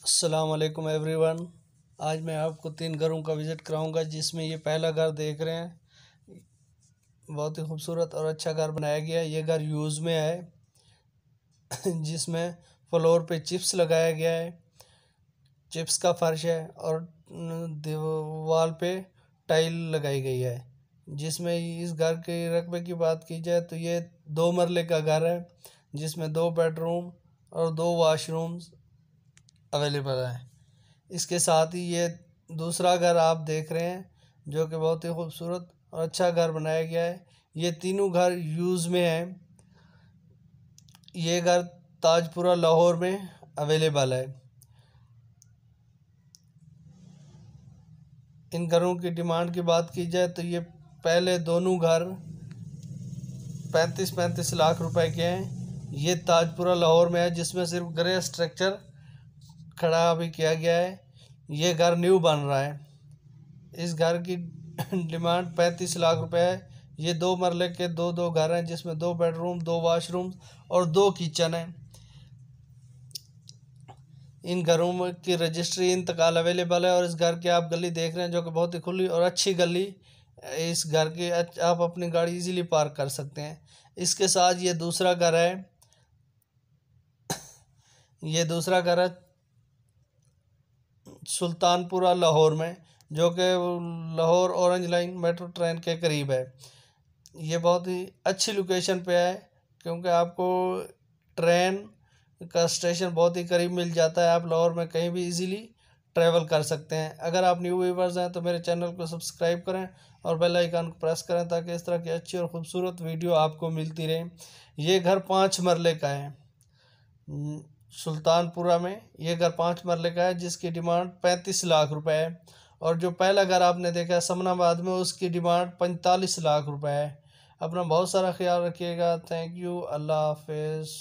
अस्सलाम वालेकुम एवरीवन। आज मैं आपको 3 घरों का विज़िट कराऊंगा, जिसमें ये पहला घर देख रहे हैं। बहुत ही खूबसूरत और अच्छा घर बनाया गया है। ये घर यूज़ में है जिसमें फ्लोर पे चिप्स लगाया गया है, चिप्स का फर्श है और दीवार पे टाइल लगाई गई है। जिसमें इस घर के रकबे की बात की जाए तो ये 2 मरले का घर है, जिसमें 2 बेडरूम और 2 वाशरूम्स अवेलेबल है। इसके साथ ही ये दूसरा घर आप देख रहे हैं, जो कि बहुत ही खूबसूरत और अच्छा घर बनाया गया है। ये तीनों घर यूज़ में हैं। ये घर ताजपुरा लाहौर में अवेलेबल है। इन घरों की डिमांड की बात की जाए तो ये पहले दोनों घर 35-35 लाख रुपए के हैं। ये ताजपुरा लाहौर में है, जिसमें सिर्फ ग्रे स्ट्रक्चर खड़ा अभी किया गया है। ये घर न्यू बन रहा है। इस घर की डिमांड 35 लाख रुपए है। ये 2 मरले के दो घर हैं, जिसमें 2 बेडरूम, 2 वाशरूम और 2 किचन हैं। इन घरों में की रजिस्ट्री इंतकाल अवेलेबल है। और इस घर की आप गली देख रहे हैं, जो कि बहुत ही खुली और अच्छी गली। इस घर की आप अपनी गाड़ी इजीली पार्क कर सकते हैं। इसके साथ ये दूसरा घर है। ये दूसरा घर है सुल्तानपुरा लाहौर में, जो कि Lahore orange line metro train के करीब है। ये बहुत ही अच्छी लोकेशन पे है, क्योंकि आपको ट्रेन का स्टेशन बहुत ही करीब मिल जाता है। आप लाहौर में कहीं भी इजीली ट्रैवल कर सकते हैं। अगर आप न्यू व्यूवर्स हैं तो मेरे चैनल को सब्सक्राइब करें और बेल आइकन को प्रेस करें, ताकि इस तरह की अच्छी और ख़ूबसूरत वीडियो आपको मिलती रहे। ये घर 5 मरले का है। सुल्तानपुरा में ये घर 5 मरले का है, जिसकी डिमांड 35 लाख रुपए है। और जो पहला घर आपने देखा समनाबाद में, उसकी डिमांड 45 लाख रुपए है। अपना बहुत सारा ख्याल रखिएगा। Thank you. अल्लाह हाफिज़।